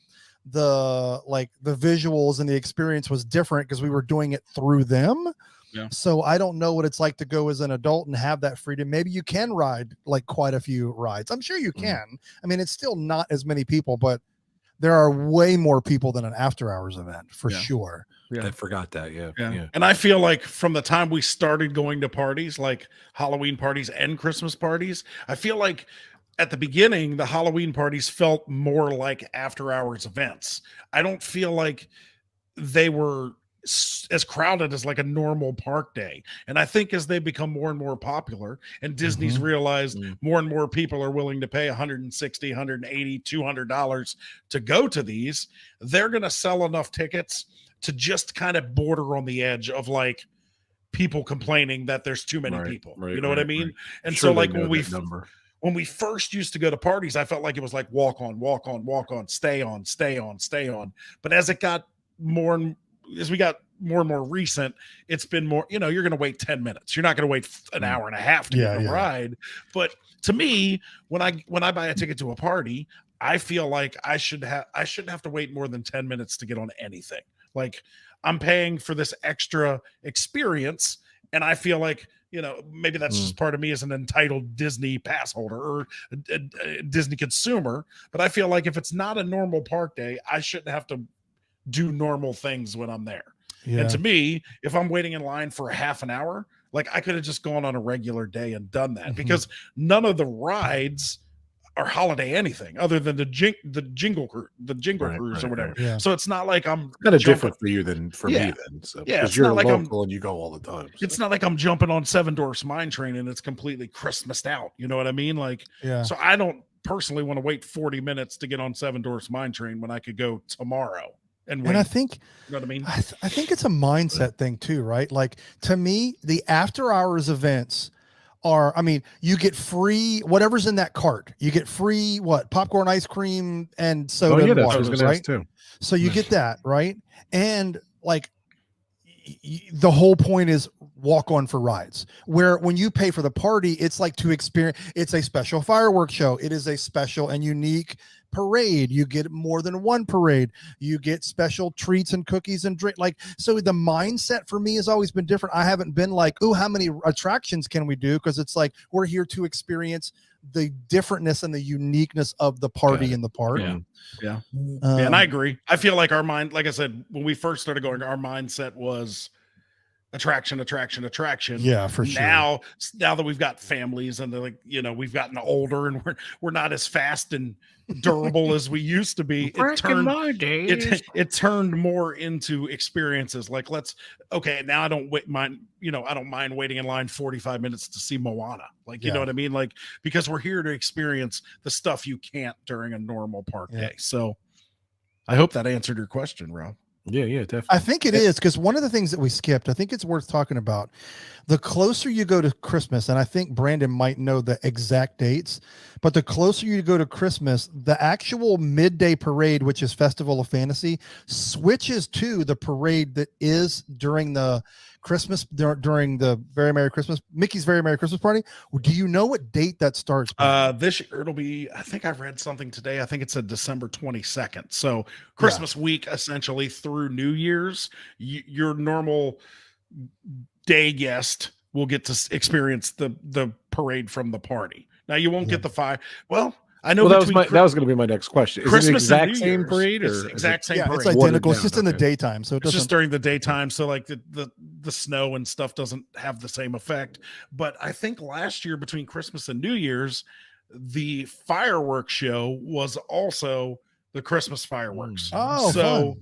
the visuals and the experience was different because we were doing it through them. Yeah. So I don't know what it's like to go as an adult and have that freedom. Maybe you can ride like quite a few rides. I'm sure you can. I mean, it's still not as many people, but there are way more people than an after hours event for sure. Yeah. I forgot that. Yeah. And I feel like from the time we started going to parties, like Halloween parties and Christmas parties, I feel like at the beginning, the Halloween parties felt more like after hours events. I don't feel like they were as crowded as like a normal park day. And I think as they become more and more popular and Disney's realized more and more people are willing to pay $160, $180, $200 to go to these, they're going to sell enough tickets to just kind of border on the edge of like people complaining that there's too many people. You know what I mean? And so like when we first used to go to parties, I felt like it was like walk on, stay on. But as it got as we got more and more recent, it's been more, you're going to wait 10 minutes. You're not going to wait an hour and a half to get a ride. But to me, when I buy a ticket to a party, I feel like I shouldn't have to wait more than 10 minutes to get on anything. Like I'm paying for this extra experience. And I feel like, maybe that's just part of me as an entitled Disney pass holder or a Disney consumer. But I feel like if it's not a normal park day, I shouldn't have to do normal things when I'm there. And to me, if I'm waiting in line for a half an hour, like I could have just gone on a regular day and done that because none of the rides are holiday anything other than the jingle cruise or whatever. Yeah. So it's not like I'm kind of different for you than for me then. So because you're like local and you go all the time. So. It's not like I'm jumping on Seven Dwarfs Mine Train and it's completely Christmased out. You know what I mean? Like, so I don't personally want to wait 40 minutes to get on Seven Dwarfs Mine Train when I could go tomorrow. And I think, you know what I mean? I think it's a mindset thing too, right? Like to me, the after hours events are, I mean, you get free, whatever's in that cart, you get free, popcorn, ice cream, and soda and water, right? Too. So you get that, right? And like the whole point is walk on for rides, where when you pay for the party, it's like to experience, it's a special fireworks show. It is a special and unique parade. You get more than one parade. You get special treats and cookies and drink. Like, so the mindset for me has always been different. I haven't been like, oh, how many attractions can we do? Because it's like, we're here to experience the differentness and the uniqueness of the party in the park. Yeah. And I agree. I feel like our mind, like I said, when we first started going, our mindset was attraction. Yeah, for sure. Now that we've got families and they're like, we've gotten older and we're not as fast and durable as we used to be. It turned more into experiences. Like, now I don't mind, I don't mind waiting in line 45 minutes to see Moana. Like, you know what I mean? Like, because we're here to experience the stuff you can't during a normal park day. So I hope that answered your question, Rob. Yeah, definitely. I think it is, because one of the things that we skipped, I think it's worth talking about. The closer you go to Christmas, and I think Brandon might know the exact dates, but the closer you go to Christmas, the actual midday parade, which is Festival of Fantasy, switches to the parade that is during the Christmas, during the Very Merry Christmas, Mickey's Very Merry Christmas Party. Do you know what date that starts? This year it'll be, I think I read something today. I think it's a December 22nd. So Christmas week, essentially through New Year's, your normal day guest will get to experience the parade from the party. Now you won't get the fire. Well, I know that was going to be my next question. Is Christmas it the exact same parade, or exact same parade? It's identical. It's just in the daytime, so it's just during the daytime. So like the snow and stuff doesn't have the same effect. But I think last year between Christmas and New Year's, the fireworks show was also the Christmas fireworks. Oh,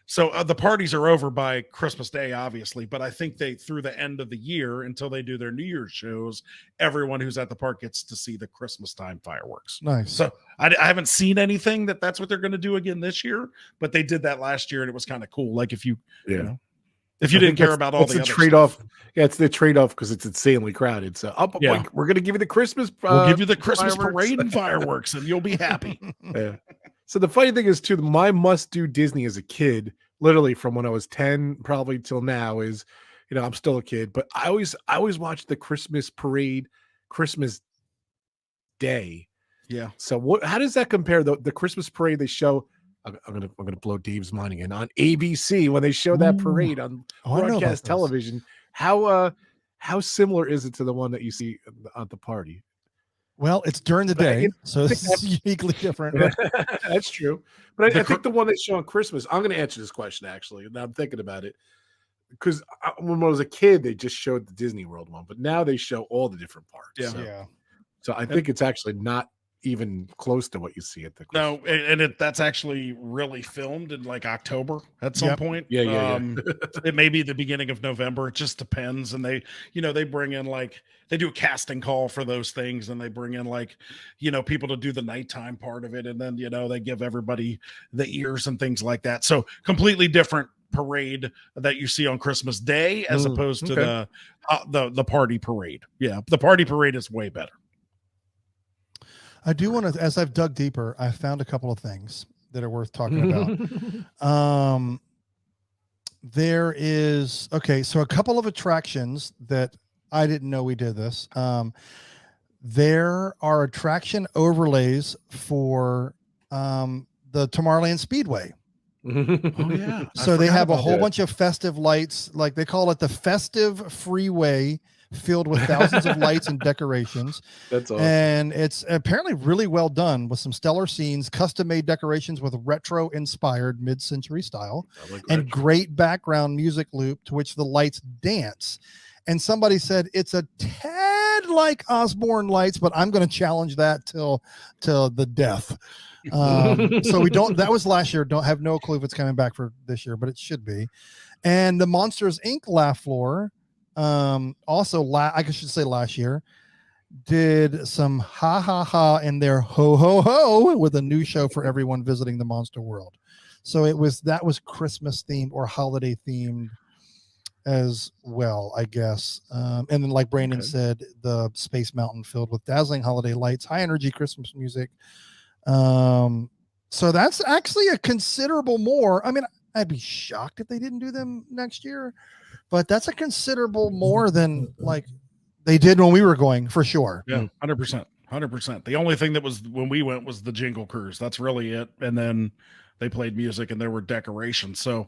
so the parties are over by Christmas Day, obviously, but I think through the end of the year until they do their New Year's shows, everyone who's at the park gets to see the Christmas time fireworks. Nice. So I haven't seen anything that's what they're going to do again this year, but they did that last year and it was kind of cool. Like if you didn't care about all the other trade-off. Yeah, it's the trade-off because it's insanely crowded. So like, we're going to give you the Christmas. We'll give you the Christmas parade and fireworks, and you'll be happy. Yeah. So the funny thing is, too, my must-do Disney as a kid, literally from when I was 10, probably till now, is, I'm still a kid, but I always watch the Christmas parade, Christmas Day. Yeah. So how does that compare? The Christmas parade they show? I'm gonna blow Dave's mind again on ABC when they show that parade on broadcast television. How similar is it to the one that you see at the party? Well, it's during the day, so it's uniquely different. That's true. But I think the one they show on Christmas, I'm going to answer this question, actually. Now I'm thinking about it. Because when I was a kid, they just showed the Disney World one. But now they show all the different parks. Yeah. So I think it's actually not even close to what you see at the Christmas. No, and that's actually really filmed in like October at some point. Yeah. It may be the beginning of November. It just depends. And they bring in they do a casting call for those things, and they bring in people to do the nighttime part of it, and then they give everybody the ears and things like that. So completely different parade that you see on Christmas Day as opposed to the party parade. Yeah, the party parade is way better. I do want to, as I've dug deeper, I found a couple of things that are worth talking about. There is, so a couple of attractions that I didn't know we did this. There are attraction overlays for the Tomorrowland Speedway. Oh yeah. So they have a whole bunch of festive lights, like they call it the festive freeway, filled with thousands of lights and decorations. That's awesome. And it's apparently really well done with some stellar scenes, custom-made decorations with retro-inspired mid-century style, and great background music loop to which the lights dance. And somebody said it's a tad like Osborne lights, but I'm going to challenge that till the death. So we don't, that was last year. Don't have no clue if it's coming back for this year, but it should be. And the Monsters Inc. laugh floor, also I should say last year, did some ha ha ha in their ho ho ho with a new show for everyone visiting the Monster World. So that was Christmas themed or holiday themed as well, I guess. And then, like Brandon said, the Space Mountain filled with dazzling holiday lights, high energy Christmas music. So that's actually a considerable more. I mean, I'd be shocked if they didn't do them next year, but that's a considerable more than like they did when we were going, for sure. Yeah, 100%. The only thing that was when we went was the Jingle Cruise. That's really it. And then they played music and there were decorations. So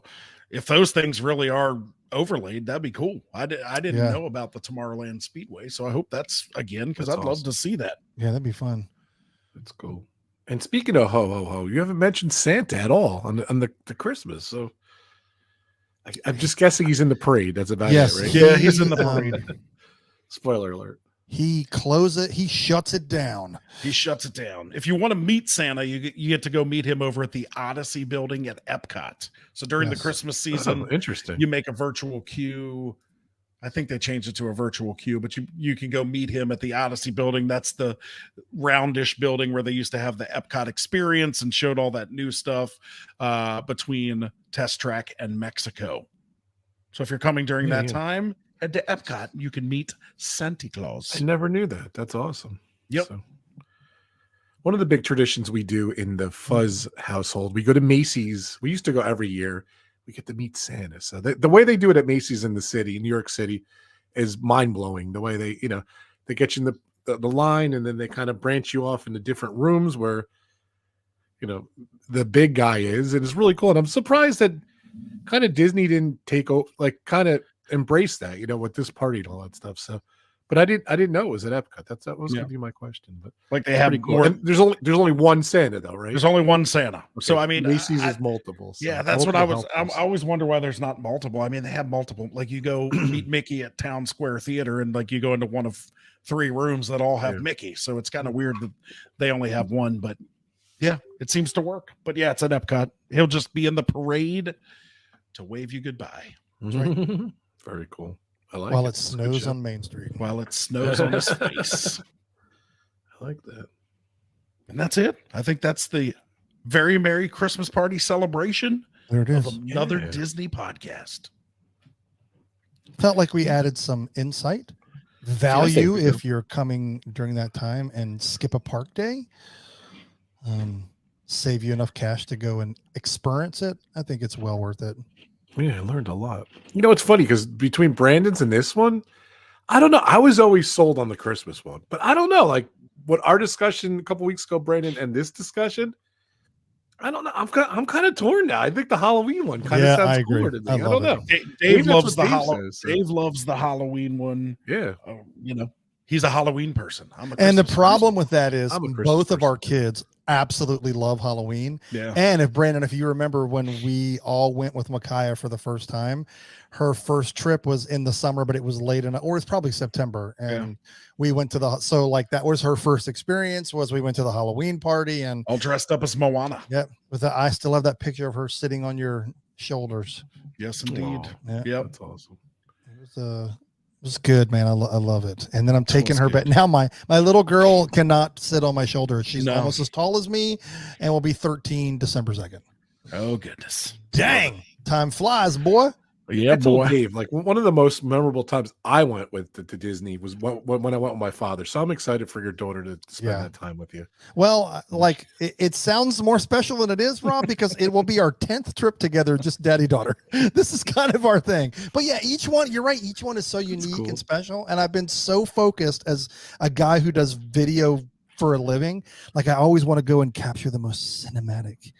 if those things really are overlaid, that'd be cool. I didn't know about the Tomorrowland Speedway, so I hope that's again, because I'd love to see that. Yeah, that'd be fun. That's cool. And speaking of ho ho ho, you haven't mentioned Santa at all on the Christmas. So I'm just guessing he's in the parade. That's about Yes, it, right? Yeah, he's in the parade. Spoiler alert. He closes it. He shuts it down. He shuts it down. If you want to meet Santa, you get to go meet him over at the Odyssey building at Epcot. So during the Yes. Christmas season, Oh, interesting. you make a virtual queue. I think they changed it to a virtual queue, but you can go meet him at the Odyssey building. That's the roundish building where they used to have the Epcot experience and showed all that new stuff between Test Track and Mexico. So if you're coming during that time, head to Epcot. You can meet Santa Claus. I never knew that. That's awesome. Yep. So, one of the big traditions we do in the Fuzz household, we go to Macy's. We used to go every year. We get to meet Santa. So the way they do it at Macy's in the city, New York City, is mind blowing. The way they get you in the line, and then they kind of branch you off into different rooms where, the big guy is. And it's really cool. And I'm surprised that kind of Disney didn't kind of embrace that, with this party and all that stuff. So, but I didn't know it was at Epcot. That was going to be my question. But Like they have cool. And there's only one Santa though, right? There's only one Santa. Okay. So I mean, Macy's is multiple. So yeah, that's what I always wonder why there's not multiple. I mean, they have multiple. Like you go meet Mickey at Town Square Theater, and like you go into one of 3 rooms that all have Mickey. So it's kind of weird that they only have one. But yeah, it seems to work. But yeah, it's at Epcot. He'll just be in the parade to wave you goodbye. Right. Very cool. I like While it snows on Main Street. While it snows on his face. I like that. And that's it. I think that's the very Merry Christmas party celebration There it is. of another Disney podcast. Felt like we added some insight, value if you're coming during that time and skip a park day. Save you enough cash to go and experience it. I think it's well worth it. Yeah, I learned a lot. It's funny because between Brandon's and this one, I don't know. I was always sold on the Christmas one, but I don't know. Like what our discussion a couple weeks ago, Brandon, and this discussion, I don't know. I'm kind of torn now. I think the Halloween one kind of sounds cooler to me. I don't know. Dave loves the Dave loves the Halloween one. Yeah, he's a Halloween person. And the problem with that is both of our kids absolutely love Halloween. Yeah. And if you remember when we all went with Michaela for the first time, her first trip was in the summer, but it was late or it's probably September. And we went to that was her first experience. We went to the Halloween party and all dressed up as Moana. Yep. I still have that picture of her sitting on your shoulders. Yes, indeed. Yeah. Yep. That's awesome. It was good, man. I love it. And then I'm taking her back. Now my little girl cannot sit on my shoulder. She's almost as tall as me and will be 13 December 2nd. Oh, goodness. Dang. Time flies, boy. Yeah, boy. Dave, like one of the most memorable times I went to Disney was when I went with my father. So I'm excited for your daughter to spend that time with you. Well, like it sounds more special than it is, Rob, because it will be our 10th trip together, just daddy-daughter. This is kind of our thing. But yeah, each one, you're right. Each one is so unique and special. And I've been so focused as a guy who does video for a living. Like I always want to go and capture the most cinematic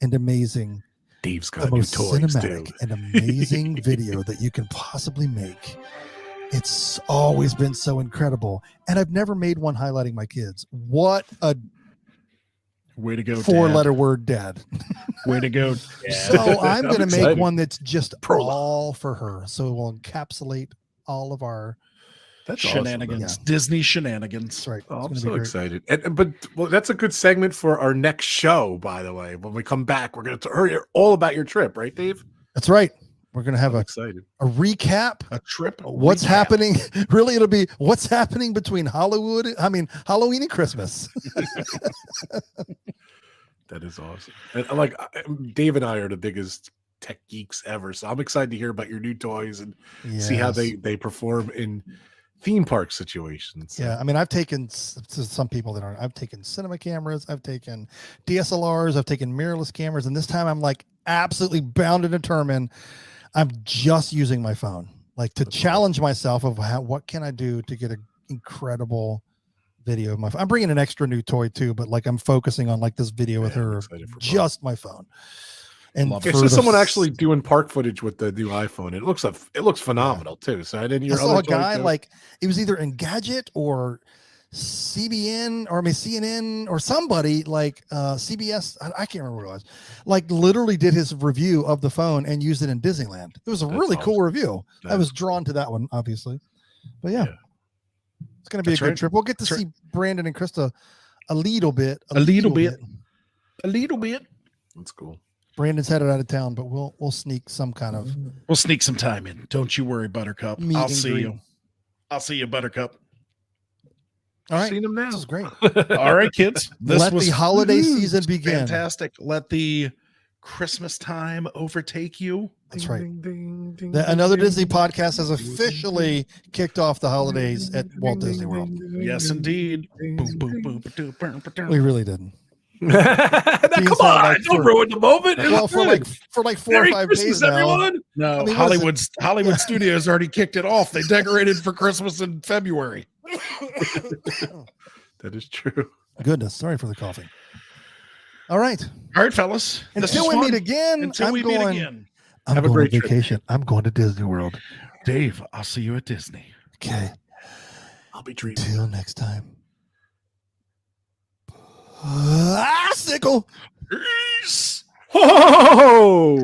and amazing Dave's got the most new toys cinematic too. and amazing video that you can possibly make. It's always been so incredible. And I've never made one highlighting my kids. What a way to go, 4-letter word, Dad. Way to go. So I'm going to make one that's just all for her. So it will encapsulate all of our shenanigans, awesome. Disney shenanigans. That's right. Oh, I'm so excited. But that's a good segment for our next show, by the way. When we come back, we're going to hear all about your trip, right, Dave? That's right. We're going to have a recap. A trip. What's happening? Really, it'll be what's happening between Halloween and Christmas. That is awesome. And like Dave and I are the biggest tech geeks ever. So I'm excited to hear about your new toys and see how they perform in theme park situations. Yeah, I mean, I've taken some people that aren't. I've taken cinema cameras, I've taken DSLRs, I've taken mirrorless cameras, and this time I'm like absolutely bound and determined. I'm just using my phone, like to challenge myself of what can I do to get an incredible video of my phone. I'm bringing an extra new toy too, but like I'm focusing on like this video with her, just my phone. And it's just someone actually doing park footage with the new iPhone. It looks phenomenal too. So I saw a guy like it was either Engadget or CBN or CNN or somebody like CBS. I can't remember what it was. Like literally did his review of the phone and used it in Disneyland. It was a really cool review. I was drawn to that one, obviously. But yeah. It's going to be a good trip. We'll get to see Brandon and Krista a little bit. A little bit. That's cool. Brandon's headed out of town, but we'll sneak some kind of. We'll sneak some time in. Don't you worry, Buttercup. I'll see you. I'll see you, Buttercup. All right. Seen him now. This is great. All right, kids. Let the holiday season begin. Fantastic. Let the Christmas time overtake you. That's right. Another Disney podcast has officially kicked off the holidays at Walt Disney World. Yes, indeed. We really didn't. Come on, don't ruin the moment. Well, for like 4 or 5 days now. Everyone. No, I mean, Hollywood Studios already kicked it off. They decorated for Christmas in February. That is true. Goodness, sorry for the coughing. All right, fellas. Until we meet again, I'm Have a great vacation. I'm going to Disney World. Dave, I'll see you at Disney. Okay. I'll be dreaming. Till next time. Sickle. Peace. Ho!